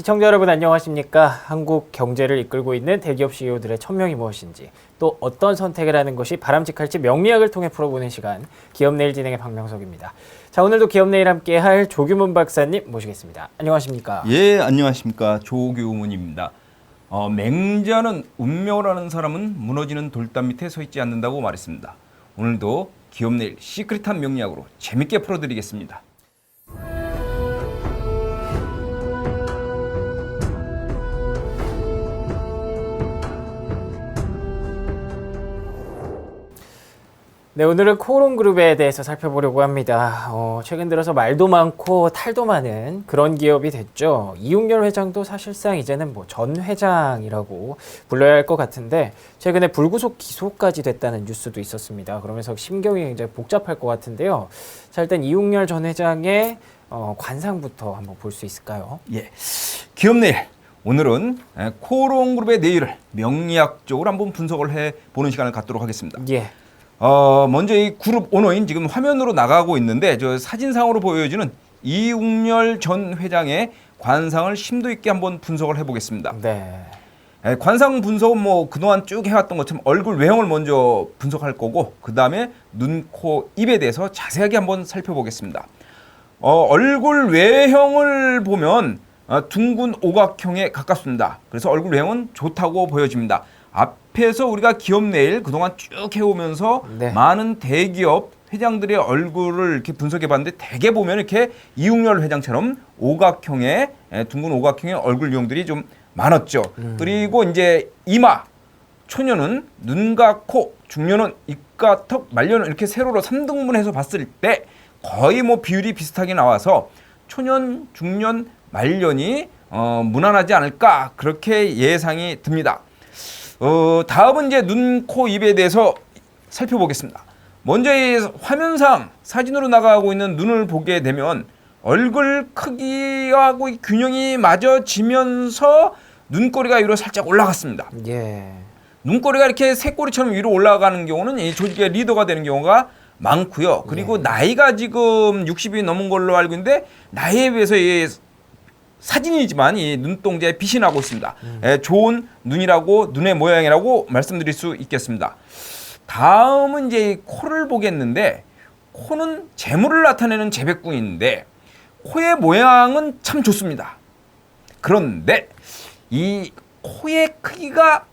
시청자 여러분 안녕하십니까? 한국 경제를 이끌고 있는 대기업 CEO들의 천명이 무엇인지, 또 어떤 선택을 하는 것이 바람직할지 명리학을 통해 풀어보는 시간, 기업내일 진행의 박명석입니다. 자, 오늘도 기업내일 함께할 조규문 박사님 모시겠습니다. 안녕하십니까? 예, 안녕하십니까? 조규문입니다. 맹자는 운명을 아는 사람은 무너지는 돌담 밑에 서 있지 않는다고 말했습니다. 오늘도 기업내일 시크릿한 명리학으로 재밌게 풀어드리겠습니다. 네, 오늘은 코오롱그룹에 대해서 살펴보려고 합니다. 최근 들어서 말도 많고 탈도 많은 그런 기업이 됐죠. 이웅열 회장도 사실상 이제는 전 회장이라고 불러야 할 것 같은데, 최근에 불구속 기소까지 됐다는 뉴스도 있었습니다. 그러면서 심경이 굉장히 복잡할 것 같은데요. 자, 일단 이웅열 전 회장의 관상부터 한번 볼 수 있을까요? 예, 기업내일 오늘은 코오롱그룹의 내일을 명리학적으로 한번 분석을 해보는 시간을 갖도록 하겠습니다. 예. 먼저 이 그룹 오너인 지금 화면으로 나가고 있는데, 저 사진상으로 보여지는 이웅열 전 회장의 관상을 심도 있게 한번 분석을 해보겠습니다. 네. 관상 분석은 그동안 쭉 해왔던 것처럼 얼굴 외형을 먼저 분석할 거고, 그 다음에 눈, 코, 입에 대해서 자세하게 한번 살펴보겠습니다. 얼굴 외형을 보면 둥근 오각형에 가깝습니다. 그래서 얼굴 외형은 좋다고 보여집니다. 앞에서 우리가 기업내일 그동안 쭉 해오면서 네. 많은 대기업 회장들의 얼굴을 이렇게 분석해봤는데, 대개 보면 이렇게 이웅열 회장처럼 오각형의 둥근 오각형의 얼굴 유형들이 좀 많았죠. 그리고 이제 이마, 초년은 눈과 코, 중년은 입과 턱, 말년은 이렇게 세로로 3등분해서 봤을 때 거의 비율이 비슷하게 나와서 초년, 중년, 말년이 무난하지 않을까, 그렇게 예상이 듭니다. 다음은 이제 눈, 코, 입에 대해서 살펴보겠습니다. 먼저 이 화면상 사진으로 나가고 있는 눈을 보게 되면 얼굴 크기하고 균형이 맞아지면서 눈꼬리가 위로 살짝 올라갔습니다. 예. 눈꼬리가 이렇게 새꼬리처럼 위로 올라가는 경우는 이 조직의 리더가 되는 경우가 많고요. 그리고 나이가 지금 60이 넘은 걸로 알고 있는데, 나이에 비해서 이 사진이지만 이 눈동자에 빛이 나고 있습니다. 좋은 눈이라고, 눈의 모양이라고 말씀드릴 수 있겠습니다. 다음은 이제 이 코를 보겠는데, 코는 재물을 나타내는 재백궁인데 코의 모양은 참 좋습니다. 그런데 이 코의 크기가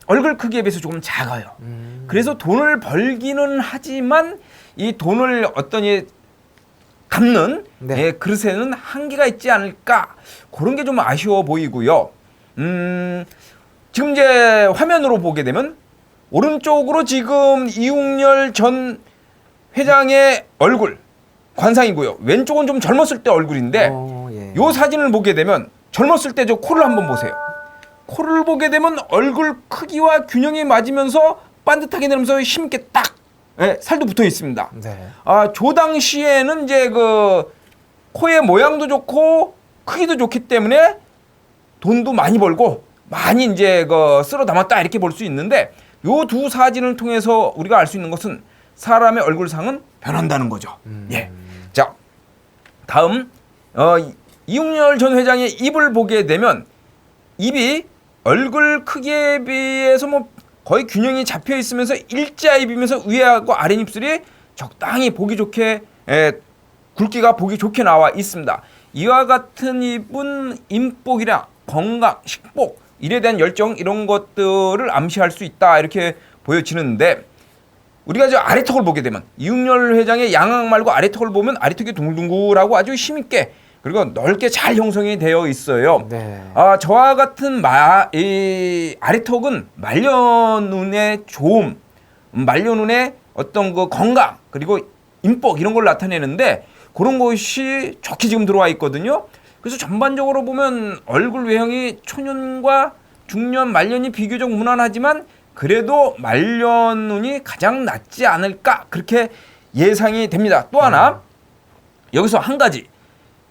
얼굴 크기에 비해서 조금 작아요. 그래서 돈을 벌기는 하지만 이 돈을 갚는 그릇에는 한계가 있지 않을까, 그런 게 좀 아쉬워 보이고요. 지금 이제 화면으로 보게 되면 오른쪽으로 지금 이웅열 전 회장의 얼굴 관상이고요. 왼쪽은 좀 젊었을 때 얼굴인데, 예. 요 사진을 보게 되면 젊었을 때 저 코를 한번 보세요. 코를 보게 되면 얼굴 크기와 균형이 맞으면서 반듯하게 내리면서 힘있게 딱 살도 붙어 있습니다. 네. 저 당시에는 이제 그 코의 모양도 좋고 크기도 좋기 때문에 돈도 많이 벌고 많이 이제 쓸어 담았다, 이렇게 볼 수 있는데, 요 두 사진을 통해서 우리가 알 수 있는 것은 사람의 얼굴상은 변한다는 거죠. 예. 자, 다음 이웅열 전 회장의 입을 보게 되면 입이 얼굴 크기에 비해서 거의 균형이 잡혀 있으면서 일자 입이면서 위하고 아랫입술이 적당히 보기 좋게, 굵기가 보기 좋게 나와 있습니다. 이와 같은 입은 인복이랑 건강, 식복, 일에 대한 열정, 이런 것들을 암시할 수 있다, 이렇게 보여지는데, 우리가 저 아래턱을 보게 되면 이웅열 회장의 양악 말고 아래턱을 보면 아래턱이 둥글둥글하고 아주 힘있게 그리고 넓게 잘 형성이 되어 있어요. 네. 저와 같은 이 아래턱은 말년운의 좋음, 말년운의 어떤 그 건강, 그리고 인복, 이런 걸 나타내는데, 그런 것이 좋게 지금 들어와 있거든요. 그래서 전반적으로 보면 얼굴 외형이 초년과 중년, 말년이 비교적 무난하지만 그래도 말년운이 가장 낫지 않을까, 그렇게 예상이 됩니다. 또 하나, 여기서 한 가지,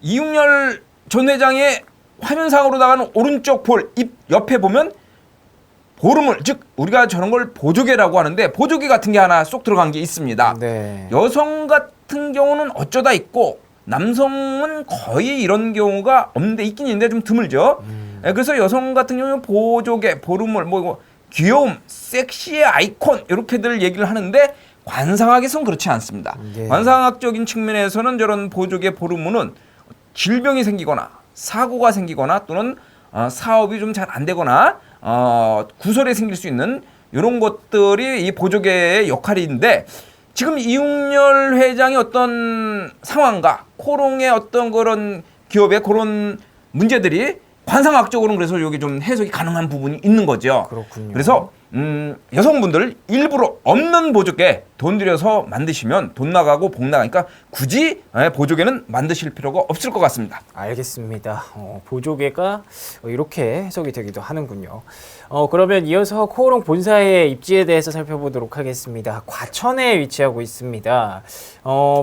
이웅열 전 회장의 화면상으로 나가는 오른쪽 볼, 입 옆에 보면 보름을, 즉 우리가 저런 걸 보조개라고 하는데, 보조개 같은 게 하나 쏙 들어간 게 있습니다. 네. 여성 같은 경우는 어쩌다 있고 남성은 거의 이런 경우가 없는데 있긴 있는데 좀 드물죠. 그래서 여성 같은 경우는 보조개, 보름물, 뭐 귀여움, 섹시의 아이콘 이렇게들 얘기를 하는데 관상학에서는 그렇지 않습니다. 예. 관상학적인 측면에서는 저런 보조개, 보름물은 질병이 생기거나 사고가 생기거나 또는 사업이 좀 잘 안 되거나 구설이 생길 수 있는 이런 것들이 이 보조개의 역할인데 지금 이웅열 회장의 어떤 상황과 코롱의 어떤 그런 기업의 그런 문제들이 관상학적으로는 그래서 여기 좀 해석이 가능한 부분이 있는 거죠. 그렇군요. 그래서 여성분들 일부러 없는 보조개 돈 들여서 만드시면 돈 나가고 복 나가니까 굳이 보조개는 만드실 필요가 없을 것 같습니다. 알겠습니다. 보조개가 이렇게 해석이 되기도 하는군요. 그러면 이어서 코오롱 본사의 입지에 대해서 살펴보도록 하겠습니다. 과천에 위치하고 있습니다.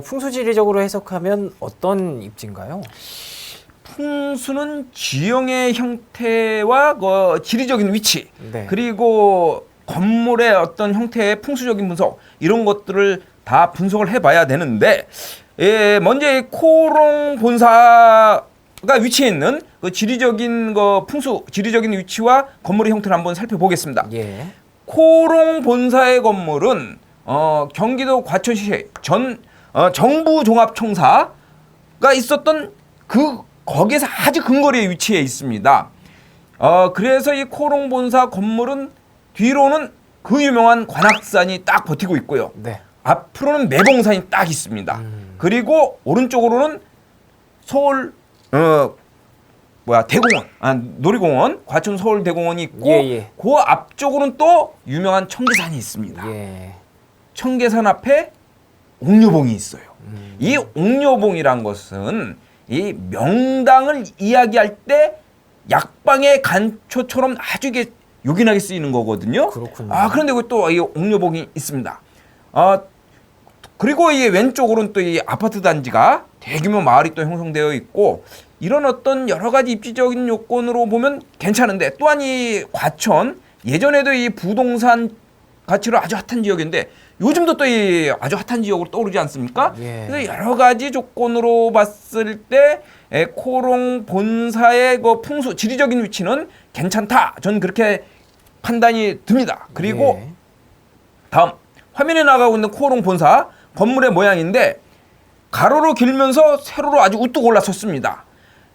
풍수지리적으로 해석하면 어떤 입지인가요? 풍수는 지형의 형태와 지리적인 위치 네. 그리고 건물의 어떤 형태의 풍수적인 분석 이런 것들을 다 분석을 해봐야 되는데 먼저 이 코오롱 본사가 위치해 있는 그 지리적인 풍수 지리적인 위치와 건물의 형태를 한번 살펴보겠습니다. 예. 코오롱 본사의 건물은 경기도 과천시 정부종합청사가 있었던 거기에서 아주 근거리에 위치해 있습니다. 그래서 이 코오롱 본사 건물은 뒤로는 그 유명한 관악산이 딱 버티고 있고요. 네. 앞으로는 매봉산이 딱 있습니다. 그리고 오른쪽으로는 서울 대공원, 놀이공원, 과천 서울대공원이 있고 예. 그 앞쪽으로는 또 유명한 청계산이 있습니다. 예. 청계산 앞에 옥녀봉이 있어요. 이 옥녀봉이란 것은 이 명당을 이야기할 때 약방의 간초처럼 아주 이게 요긴하게 쓰이는 거거든요. 그렇군요. 그런데 또 이 옥녀봉이 있습니다. 그리고 이 왼쪽으로는 또 이 아파트 단지가 대규모 마을이 또 형성되어 있고 이런 어떤 여러 가지 입지적인 요건으로 보면 괜찮은데 또한 이 과천 예전에도 이 부동산 가치로 아주 핫한 지역인데 요즘도 또 이 아주 핫한 지역으로 떠오르지 않습니까? 예. 그래서 여러 가지 조건으로 봤을 때 코오롱 본사의 그 풍수 지리적인 위치는 괜찮다. 저는 그렇게 판단이 듭니다. 그리고 예. 다음 화면에 나가고 있는 코오롱 본사 건물의 모양인데 가로로 길면서 세로로 아주 우뚝 올라섰습니다.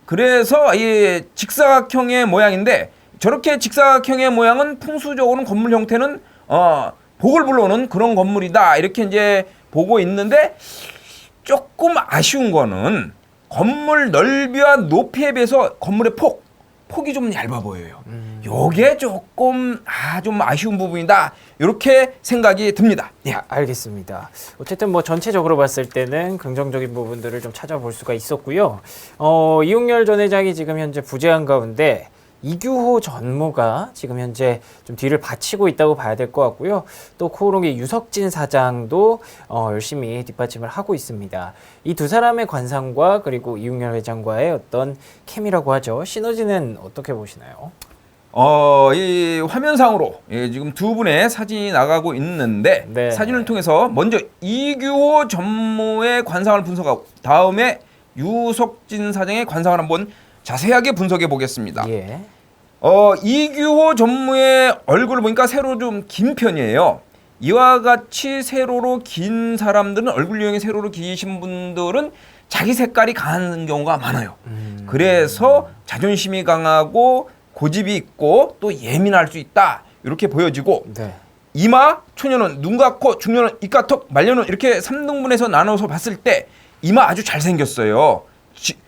그래서 이 직사각형의 모양인데 저렇게 직사각형의 모양은 풍수적으로는 건물 형태는 복을 불러오는 그런 건물이다 이렇게 이제 보고 있는데 조금 아쉬운 거는 건물 넓이와 높이에 비해서 건물의 폭이 좀 얇아 보여요. 요게 조금 좀 아쉬운 부분이다 이렇게 생각이 듭니다. 예. 알겠습니다. 어쨌든 뭐 전체적으로 봤을 때는 긍정적인 부분들을 좀 찾아볼 수가 있었고요. 이웅열 전 회장이 지금 현재 부재한 가운데 이규호 전무가 지금 현재 좀 뒤를 바치고 있다고 봐야 될 것 같고요. 또 코오롱의 유석진 사장도 열심히 뒷받침을 하고 있습니다. 이 두 사람의 관상과 그리고 이웅열 회장과의 어떤 케미라고 하죠. 시너지는 어떻게 보시나요? 이 화면상으로 지금 두 분의 사진이 나가고 있는데 네. 사진을 통해서 먼저 이규호 전무의 관상을 분석하고 다음에 유석진 사장의 관상을 한번 자세하게 분석해 보겠습니다. 예. 이규호 전무의 얼굴을 보니까 세로 좀 긴 편이에요. 이와 같이 세로로 긴 사람들은 얼굴 유형이 세로로 기신 분들은 자기 색깔이 강한 경우가 많아요. 그래서 자존심이 강하고 고집이 있고 또 예민할 수 있다 이렇게 보여지고 네. 이마, 초년은 눈과 코, 중년은 입과 턱, 말년은 이렇게 3등분해서 나눠서 봤을 때 이마 아주 잘생겼어요.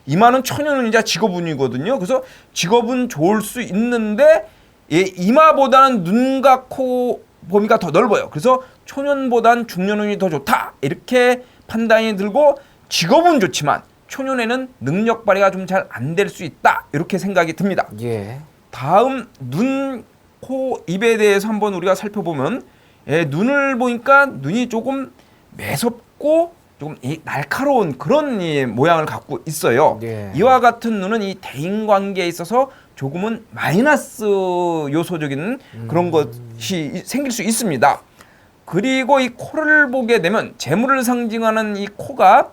이마는 천연은이자 직업운이거든요. 그래서 직업은 좋을 수 있는데 이마보다는 눈과 코 범위가 더 넓어요. 그래서 초년보단 중년운이 더 좋다 이렇게 판단이 들고 직업은 좋지만 초년에는 능력 발휘가 좀 잘 안 될 수 있다 이렇게 생각이 듭니다. 예. 다음 눈, 코, 입에 대해서 한번 우리가 살펴보면 눈을 보니까 눈이 조금 매섭고 조금 날카로운 그런 모양을 갖고 있어요. 예. 이와 같은 눈은 이 대인관계에 있어서 조금은 마이너스 요소적인 그런 것이 생길 수 있습니다. 그리고 이 코를 보게 되면 재물을 상징하는 이 코가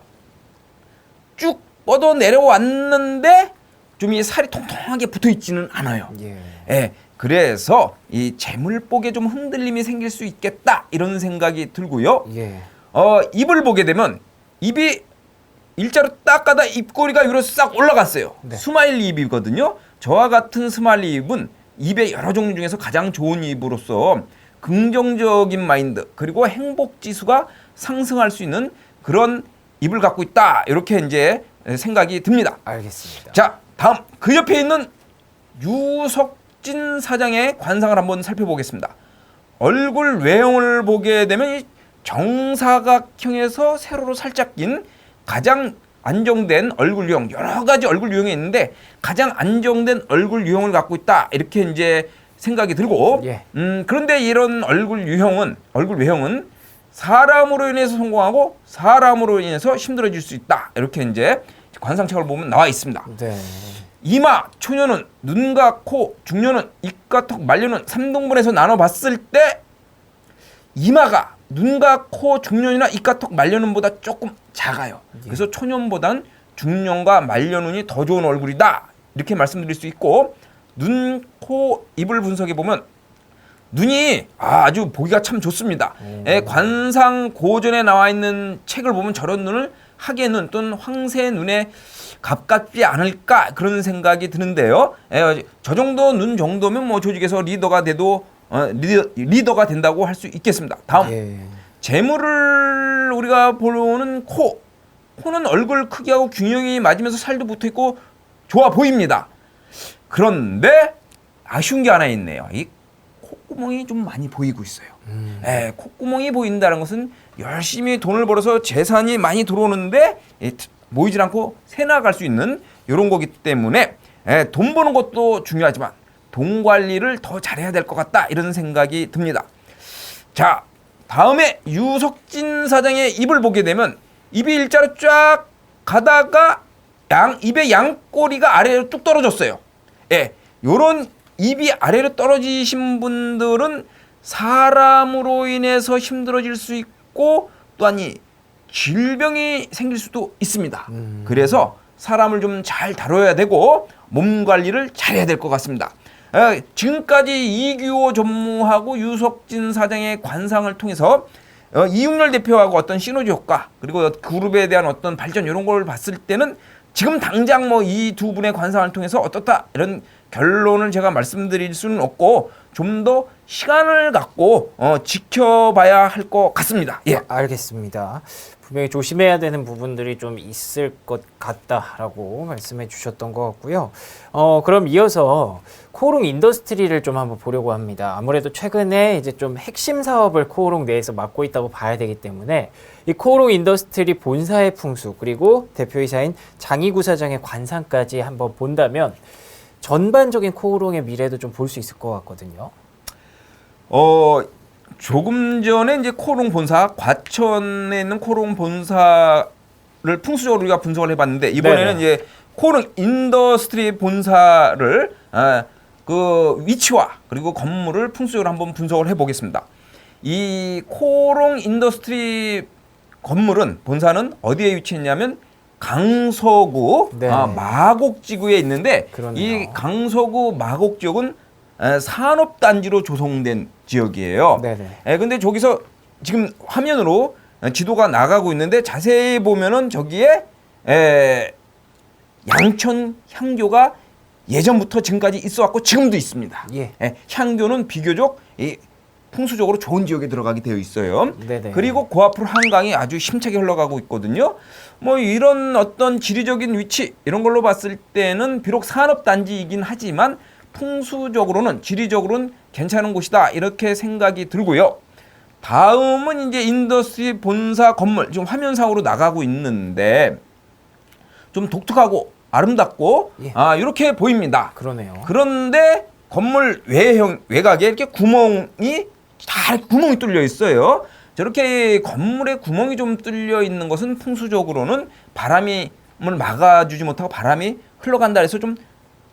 쭉 뻗어 내려왔는데 좀 이 살이 통통하게 붙어 있지는 않아요. 예. 예. 그래서 이 재물복에 좀 흔들림이 생길 수 있겠다 이런 생각이 들고요. 예. 입을 보게 되면 입이 일자로 딱 가다 입꼬리가 위로 싹 올라갔어요. 네. 스마일리 입이거든요. 저와 같은 스마일리 입은 입의 여러 종류 중에서 가장 좋은 입으로서 긍정적인 마인드 그리고 행복 지수가 상승할 수 있는 그런 입을 갖고 있다. 이렇게 이제 생각이 듭니다. 알겠습니다. 자, 다음 그 옆에 있는 유석진 사장의 관상을 한번 살펴보겠습니다. 얼굴 외형을 보게 되면 이 정사각형에서 세로로 살짝 긴 가장 안정된 얼굴 유형, 여러 가지 얼굴 유형이 있는데 가장 안정된 얼굴 유형을 갖고 있다. 이렇게 이제 생각이 들고, 예. 그런데 이런 얼굴 외형은 사람으로 인해서 성공하고 사람으로 인해서 힘들어질 수 있다. 이렇게 이제 관상책을 보면 나와 있습니다. 네. 이마, 초년은 눈과 코, 중년은 입과 턱, 말년은 3등분해서 나눠봤을 때 이마가 눈과 코, 중년이나 입과 턱, 말년운보다 조금 작아요. 그래서 초년보단 중년과 말년운이 더 좋은 얼굴이다. 이렇게 말씀드릴 수 있고 눈, 코, 입을 분석해 보면 눈이 아주 보기가 참 좋습니다. 관상 고전에 나와 있는 책을 보면 저런 눈을 하계 눈 또는 황새 눈에 가깝지 않을까 그런 생각이 드는데요. 저 정도 눈 정도면 뭐 조직에서 리더가 돼도 리더가 된다고 할 수 있겠습니다. 다음 예. 재물을 우리가 보는 코. 코는 얼굴 크기하고 균형이 맞으면서 살도 붙어 있고 좋아 보입니다. 그런데 아쉬운 게 하나 있네요. 이 콧구멍이 좀 많이 보이고 있어요. 콧구멍이 보인다는 것은 열심히 돈을 벌어서 재산이 많이 들어오는데 모이질 않고 새 나갈 수 있는 이런 거기 때문에 돈 버는 것도 중요하지만 돈 관리를 더 잘해야 될 것 같다 이런 생각이 듭니다. 자, 다음에 유석진 사장의 입을 보게 되면 입이 일자로 쫙 가다가 입의 양꼬리가 아래로 뚝 떨어졌어요. 요런 입이 아래로 떨어지신 분들은 사람으로 인해서 힘들어질 수 있고 또한 이 질병이 생길 수도 있습니다. 그래서 사람을 좀 잘 다뤄야 되고 몸 관리를 잘해야 될 것 같습니다. 지금까지 이규호 전무하고 유석진 사장의 관상을 통해서 이윤열 대표하고 어떤 시너지 효과 그리고 그룹에 대한 어떤 발전 이런 걸 봤을 때는 지금 당장 뭐 이 두 분의 관상을 통해서 어떻다 이런 결론을 제가 말씀드릴 수는 없고 좀 더 시간을 갖고 지켜봐야 할 것 같습니다. 예. 알겠습니다. 분명히 조심해야 되는 부분들이 좀 있을 것 같다라고 말씀해 주셨던 것 같고요. 그럼 이어서 코오롱 인더스트리를 좀 한번 보려고 합니다. 아무래도 최근에 이제 좀 핵심 사업을 코오롱 내에서 맡고 있다고 봐야 되기 때문에 이 코오롱 인더스트리 본사의 풍수 그리고 대표이사인 장이구 사장의 관상까지 한번 본다면 전반적인 코오롱의 미래도 좀 볼 수 있을 것 같거든요. 조금 전에 이제 코오롱 본사 과천에 있는 코오롱 본사를 풍수적으로 우리가 분석을 해봤는데 이번에는 네네. 이제 코오롱 인더스트리 본사를 그 위치와 그리고 건물을 풍수적으로 한번 분석을 해보겠습니다. 이 코오롱 인더스트리 건물은 본사는 어디에 위치했냐면 강서구 네. 마곡지구에 있는데 그러네요. 이 강서구 마곡 지역은 산업단지로 조성된 지역이에요. 네네. 근데 저기서 지금 화면으로 지도가 나가고 있는데 자세히 보면은 저기에 양천 향교가 예전부터 지금까지 있어왔고 지금도 있습니다. 예. 향교는 비교적 풍수적으로 좋은 지역에 들어가게 되어 있어요. 네네. 그리고 그 앞으로 한강이 아주 힘차게 흘러가고 있거든요. 뭐 이런 어떤 지리적인 위치 이런 걸로 봤을 때는 비록 산업단지이긴 하지만 풍수적으로는 지리적으로는 괜찮은 곳이다 이렇게 생각이 들고요. 다음은 이제 인더스트리 본사 건물 지금 화면상으로 나가고 있는데 좀 독특하고 아름답고 예. 이렇게 보입니다. 그러네요. 그런데 건물 외곽에 이렇게 구멍이 뚫려 있어요. 저렇게 건물에 구멍이 좀 뚫려 있는 것은 풍수적으로는 바람을 막아주지 못하고 바람이 흘러간다 해서 좀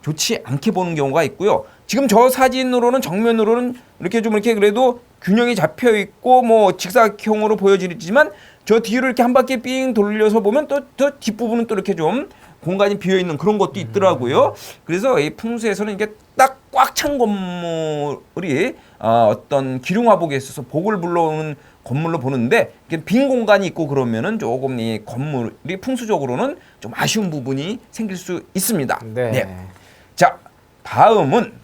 좋지 않게 보는 경우가 있고요. 지금 저 사진으로는 정면으로는 이렇게 그래도 균형이 잡혀 있고 뭐 직사각형으로 보여지지만 저 뒤로 이렇게 한 바퀴 삥 돌려서 보면 또 저 뒷부분은 또 이렇게 좀 공간이 비어 있는 그런 것도 있더라고요. 그래서 이 풍수에서는 이게 딱 꽉 찬 건물이 어떤 기륭화복에 있어서 복을 불러오는 건물로 보는데 이게 빈 공간이 있고 그러면은 조금 이 건물이 풍수적으로는 좀 아쉬운 부분이 생길 수 있습니다. 네. 자, 다음은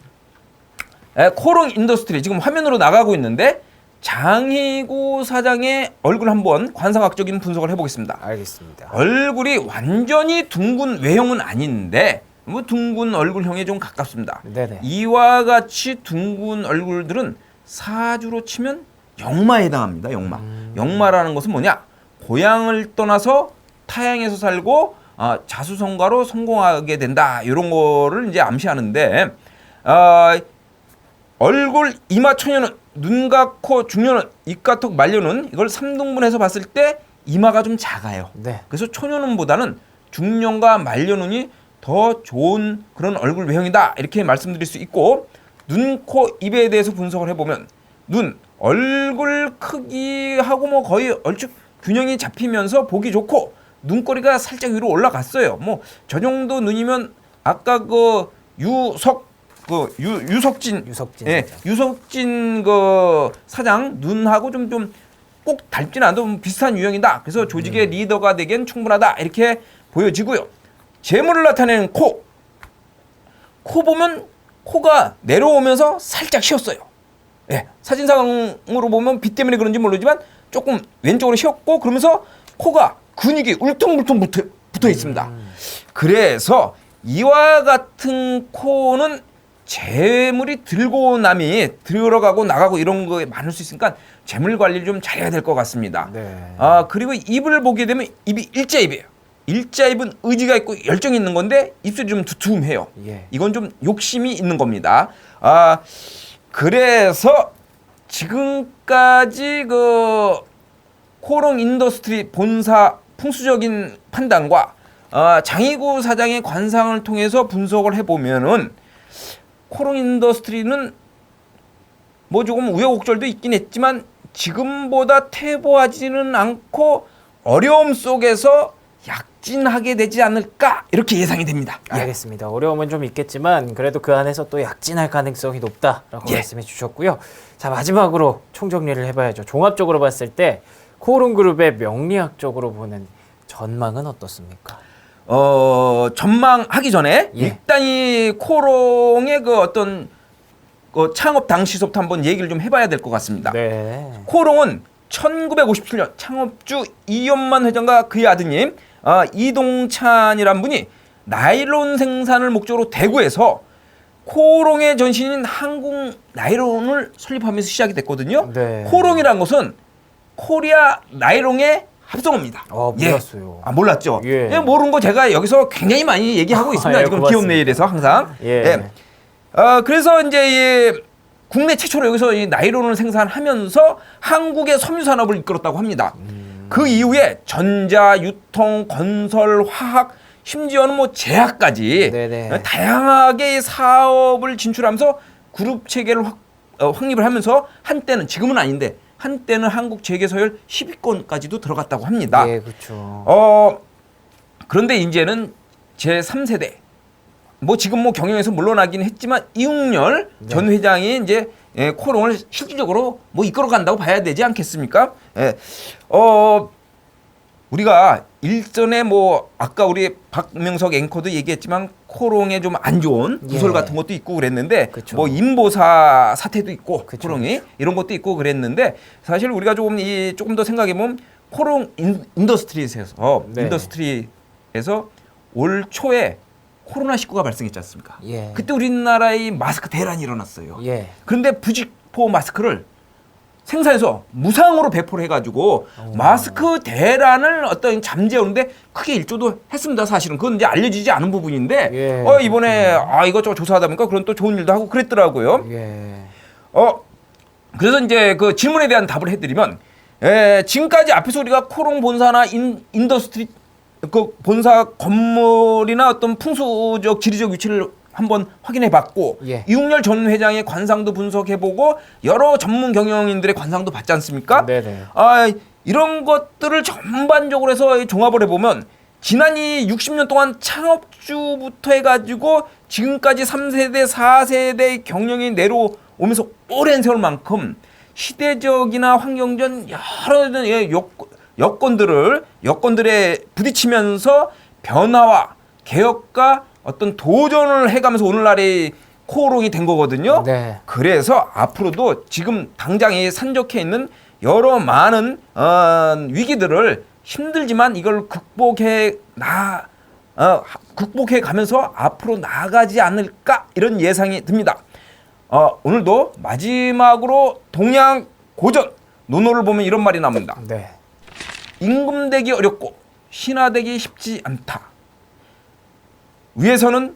코롱 인더스트리 지금 화면으로 나가고 있는데 장희구 사장의 얼굴 한번 관상학적인 분석을 해보겠습니다. 알겠습니다. 얼굴이 완전히 둥근 외형은 아닌데 뭐 둥근 얼굴형에 좀 가깝습니다. 네네. 이와 같이 둥근 얼굴들은 사주로 치면 역마에 해당합니다. 역마. 역마라는 것은 뭐냐? 고향을 떠나서 타향에서 살고 자수성가로 성공하게 된다. 이런 거를 이제 암시하는데 얼굴 이마천연은 눈과 코 중년은 입과 턱 말년은 이걸 3등분해서 봤을 때 이마가 좀 작아요. 네. 그래서 초년운보다는 중년과 말년운이 더 좋은 그런 얼굴 외형이다 이렇게 말씀드릴 수 있고 눈, 코, 입에 대해서 분석을 해보면 눈, 얼굴 크기하고 뭐 거의 얼추 균형이 잡히면서 보기 좋고 눈꼬리가 살짝 위로 올라갔어요. 뭐 저 정도 눈이면 아까 그 유석진 유석진 그 사장 눈하고 좀 꼭 닮진 않아도 비슷한 유형이다. 그래서 조직의 리더가 되기엔 충분하다 이렇게 보여지고요. 재물을 나타내는 코 보면 코가 내려오면서 살짝 쉬었어요. 예, 사진상으로 보면 빛 때문에 그런지 모르지만 조금 왼쪽으로 쉬었고 그러면서 코가 근육이 울퉁불퉁 붙어 있습니다. 그래서 이와 같은 코는 재물이 들고 남이 들어가고 나가고 이런 거에 많을 수 있으니까 재물 관리를 좀 잘해야 될 것 같습니다. 네. 그리고 입을 보게 되면 입이 일자입이에요. 일자입은 의지가 있고 열정이 있는 건데 입술이 좀 두툼해요. 예. 이건 좀 욕심이 있는 겁니다. 그래서 지금까지 그 코롱 인더스트리 본사 풍수적인 판단과 장희구 사장의 관상을 통해서 분석을 해보면은 코롱 인더스트리는 뭐 조금 우여곡절도 있긴 했지만 지금보다 퇴보하지는 않고 어려움 속에서 약진하게 되지 않을까 이렇게 예상이 됩니다. 알겠습니다. 어려움은 좀 있겠지만 그래도 그 안에서 또 약진할 가능성이 높다라고 말씀해 주셨고요. 자, 마지막으로 총정리를 해봐야죠. 종합적으로 봤을 때 코오롱그룹의 명리학적으로 보는 전망은 어떻습니까? 전망하기 전에 예. 일단 이 코롱의 그 어떤 그 창업 당시부터 한번 얘기를 좀 해봐야 될 것 같습니다. 네. 코롱은 1957년 창업주 이연만 회장과 그의 아드님 이동찬이란 분이 나일론 생산을 목적으로 대구에서 코롱의 전신인 한국 나일론을 설립하면서 시작이 됐거든요. 네. 코롱이란 것은 코리아 나일론의 합성어입니다. 몰랐어요. 몰랐죠? 예. 예, 모르는 거 제가 여기서 굉장히 많이 얘기하고 있습니다. 예, 지금 고맙습니다. 기업 내일에서 항상. 예. 그래서 이제 국내 최초로 여기서 이 나일론을 생산하면서 한국의 섬유 산업을 이끌었다고 합니다. 그 이후에 전자, 유통, 건설, 화학, 심지어는 뭐 제약까지 네네. 다양하게 사업을 진출하면서 그룹 체계를 확립을 하면서 한때는 지금은 아닌데 한때는 한국 재계 서열 10위권까지도 들어갔다고 합니다. 예, 그렇죠. 그런데 이제는 제 3세대 뭐 지금 뭐 경영에서 물러나긴 했지만 이웅렬 전 회장이 이제 코롱을 실질적으로 뭐 이끌어간다고 봐야 되지 않겠습니까? 우리가 일전에 뭐 아까 우리 박명석 앵커도 얘기했지만 코롱에 좀 안 좋은 구설 같은 것도 있고 그랬는데 그쵸. 뭐 인보사 사태도 있고 그쵸, 코롱이 이런 것도 있고 그랬는데 사실 우리가 조금 더 생각해 보면 코롱 인더스트리에서 네. 인더스트리에서 올 초에 코로나19가 발생했지 않습니까? 예. 그때 우리나라의 마스크 대란이 일어났어요. 예. 그런데 부직포 마스크를 생산해서 무상으로 배포를 해가지고 마스크 대란을 어떤 잠재우는데 크게 일조도 했습니다. 사실은 그건 이제 알려지지 않은 부분인데 예, 이번에 이것저것 조사하다 보니까 그런 또 좋은 일도 하고 그랬더라고요. 예. 그래서 이제 그 질문에 대한 답을 해드리면 지금까지 앞에서 우리가 코롱 본사나 인더스트리 그 본사 건물이나 어떤 풍수적 지리적 위치를 한번 확인해봤고 예. 이웅렬 전 회장의 관상도 분석해보고 여러 전문 경영인들의 관상도 봤지 않습니까? 네네. 이런 것들을 전반적으로 해서 종합을 해보면 지난 이 60년 동안 창업주부터 해가지고 지금까지 3세대, 4세대 경영이 내려오면서 오랜 세월만큼 시대적이나 환경적 여러 여건들에 부딪히면서 변화와 개혁과 어떤 도전을 해가면서 오늘날의 코오롱이 된 거거든요. 네. 그래서 앞으로도 지금 당장 이 산적해 있는 여러 많은 위기들을 힘들지만 이걸 극복해 가면서 앞으로 나아가지 않을까 이런 예상이 듭니다. 오늘도 마지막으로 동양 고전 논어를 보면 이런 말이 나옵니다. 네. 임금되기 어렵고 신하되기 쉽지 않다. 위에서는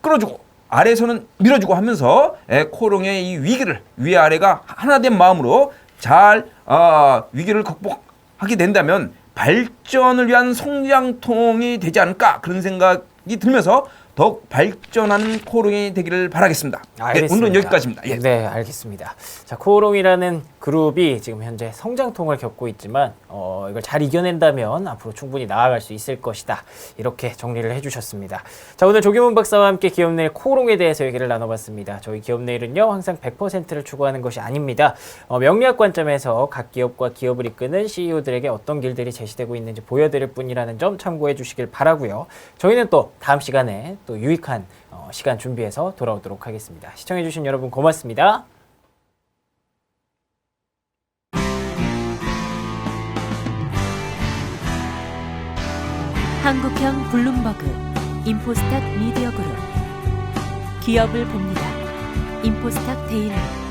끌어주고 아래에서는 밀어주고 하면서 코오롱의 이 위기를 위아래가 하나된 마음으로 잘 위기를 극복하게 된다면 발전을 위한 성장통이 되지 않을까 그런 생각이 들면서 더욱 발전하는 코오롱이 되기를 바라겠습니다. 네, 오늘은 여기까지입니다. 예. 네, 알겠습니다. 자, 코오롱이라는 그룹이 지금 현재 성장통을 겪고 있지만 이걸 잘 이겨낸다면 앞으로 충분히 나아갈 수 있을 것이다. 이렇게 정리를 해주셨습니다. 자, 오늘 조규문 박사와 함께 기업내일 코오롱에 대해서 얘기를 나눠봤습니다. 저희 기업내일은요 항상 100%를 추구하는 것이 아닙니다. 명리학 관점에서 각 기업과 기업을 이끄는 CEO들에게 어떤 길들이 제시되고 있는지 보여드릴 뿐이라는 점 참고해 주시길 바라고요. 저희는 또 다음 시간에 또 유익한 시간 준비해서 돌아오도록 하겠습니다. 시청해주신 여러분 고맙습니다. 한국형 블룸버그, 인포스탁 미디어 그룹, 기업을 봅니다. 인포스탁 데일리.